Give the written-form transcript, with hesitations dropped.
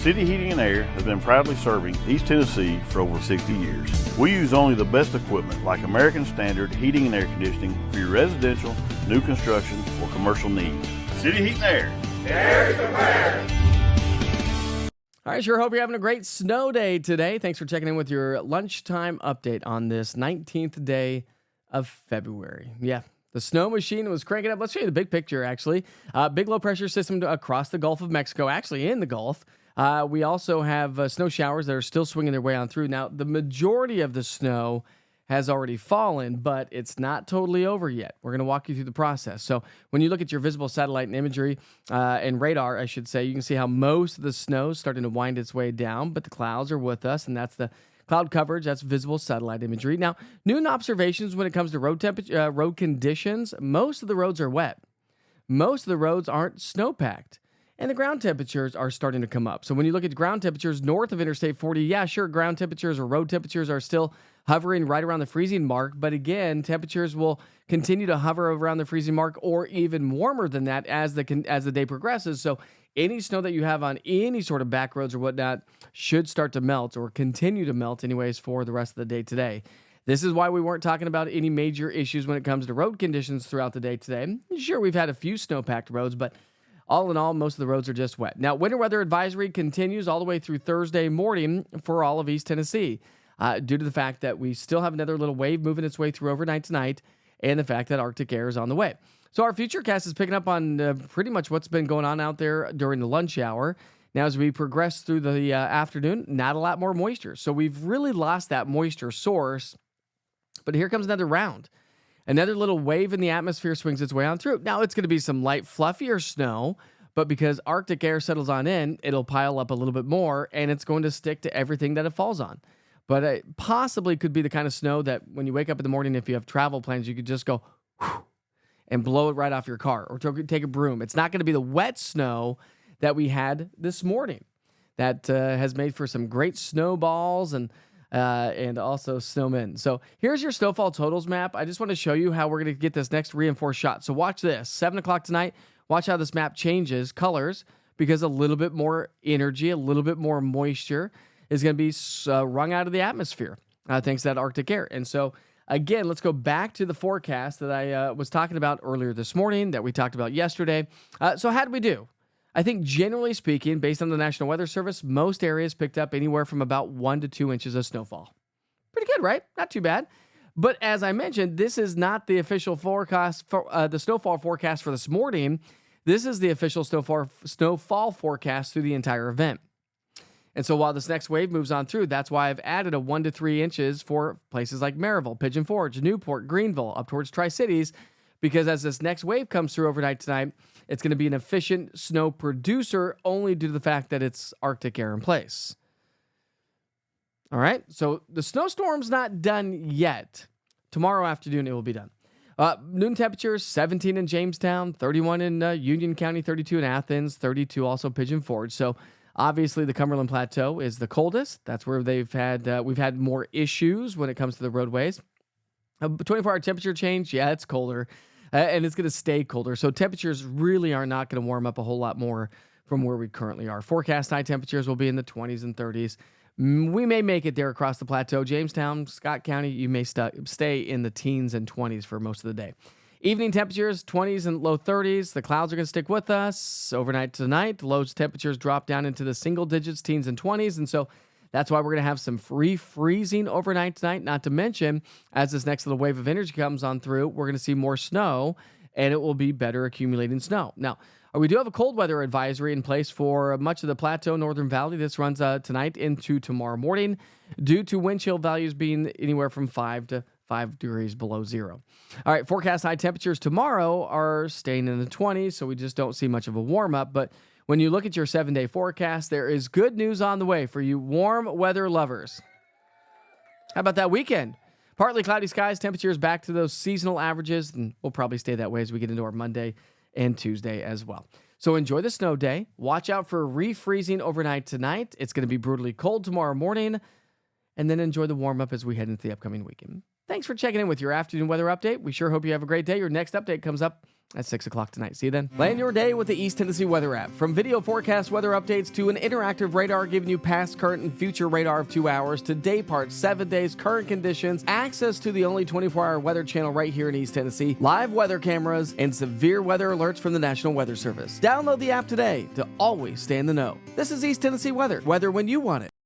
City Heating and Air has been proudly serving East Tennessee for over 60 years. We use only the best equipment like American Standard Heating and Air Conditioning for your residential, new construction, or commercial needs. City Heat and Air. Air compared. All right, sure hope you're having a great snow day today. Thanks for checking in with your lunchtime update on this 19th day of February. Yeah, the snow machine was cranking up. Let's show you the big picture, actually. Big low pressure system across the Gulf of Mexico, actually in the Gulf. We also have snow showers that are still swinging their way on through. Now, the majority of the snow has already fallen, but it's not totally over yet. We're going to walk you through the process. So when you look at your visible satellite and imagery and radar, I should say, you can see how most of the snow is starting to wind its way down, but the clouds are with us, and that's the cloud coverage. That's visible satellite imagery. Now, noon observations when it comes to road conditions, most of the roads are wet. Most of the roads aren't snow-packed. And the ground temperatures are starting to come up. So when you look at ground temperatures north of Interstate 40, yeah, sure, ground temperatures or road temperatures are still hovering right around the freezing mark. But again, temperatures will continue to hover around the freezing mark or even warmer than that as the day progresses. So any snow that you have on any sort of back roads or whatnot should start to melt or continue to melt anyways for the rest of the day today. This is why we weren't talking about any major issues when it comes to road conditions throughout the day today. Sure, we've had a few snow-packed roads, but all in all, most of the roads are just wet. Now, winter weather advisory continues all the way through Thursday morning for all of East Tennessee due to the fact that we still have another little wave moving its way through overnight tonight and the fact that Arctic air is on the way. So our futurecast is picking up on pretty much what's been going on out there during the lunch hour. Now, as we progress through the afternoon, not a lot more moisture. So we've really lost that moisture source, but here comes another round. Another little wave in the atmosphere swings its way on through. Now, it's going to be some light, fluffier snow, but because Arctic air settles on in, it'll pile up a little bit more, and it's going to stick to everything that it falls on. But it possibly could be the kind of snow that when you wake up in the morning, if you have travel plans, you could just go whew, and blow it right off your car or take a broom. It's not going to be the wet snow that we had this morning that has made for some great snowballs and also snowmen. So here's your snowfall totals map. I just want to show you how we're going to get this next reinforced shot. So watch this. 7 o'clock tonight, watch how this map changes colors because a little bit more energy, a little bit more moisture is going to be wrung out of the atmosphere thanks to that Arctic air. And so, again, let's go back to the forecast that I was talking about earlier this morning, that we talked about yesterday. So how did we do? I think generally speaking, based on the National Weather Service, most areas picked up anywhere from about 1 to 2 inches of snowfall. Pretty good, right? Not too bad. But as I mentioned, this is not the official forecast for the snowfall forecast for this morning. This is the official snowfall forecast through the entire event. And so while this next wave moves on through, that's why I've added a 1 to 3 inches for places like Maryville, Pigeon Forge, Newport, Greenville, up towards Tri-Cities, because as this next wave comes through overnight tonight, it's going to be an efficient snow producer only due to the fact that it's Arctic air in place. All right, so the snowstorm's not done yet. Tomorrow afternoon, it will be done. Noon temperatures, 17 in Jamestown, 31 in Union County, 32 in Athens, 32 also Pigeon Forge. So obviously the Cumberland Plateau is the coldest. That's where we've had more issues when it comes to the roadways. 24-hour temperature change, yeah, it's colder. And it's going to stay colder. So temperatures really are not going to warm up a whole lot more from where we currently are. Forecast high temperatures will be in the 20s and 30s. We may make it there across the plateau. Jamestown, Scott County, you may stay in the teens and 20s for most of the day. Evening temperatures, 20s and low 30s. The clouds are going to stick with us. Overnight tonight, lows temperatures drop down into the single digits, teens and 20s. And so that's why we're going to have some refreezing overnight tonight. Not to mention, as this next little wave of energy comes on through, we're going to see more snow, and it will be better accumulating snow. Now, we do have a cold weather advisory in place for much of the Plateau, Northern Valley. This runs tonight into tomorrow morning due to wind chill values being anywhere from 5 to 5 degrees below zero. All right, forecast high temperatures tomorrow are staying in the 20s, so we just don't see much of a warm-up, but when you look at your 7-day forecast, there is good news on the way for you warm weather lovers. How about that weekend? Partly cloudy skies, temperatures back to those seasonal averages, and we'll probably stay that way as we get into our Monday and Tuesday as well. So enjoy the snow day. Watch out for refreezing overnight tonight. It's going to be brutally cold tomorrow morning, and then enjoy the warm-up as we head into the upcoming weekend. Thanks. Thanks for checking in with your afternoon weather update. We sure hope you have a great day. Your next update comes up at 6 o'clock tonight. See you then. Plan your day with the East Tennessee Weather app. From video forecast weather updates to an interactive radar giving you past, current, and future radar of 2 hours to day parts, 7 days, current conditions, access to the only 24-hour weather channel right here in East Tennessee, live weather cameras, and severe weather alerts from the National Weather Service. Download the app today to always stay in the know. This is East Tennessee Weather. Weather when you want it.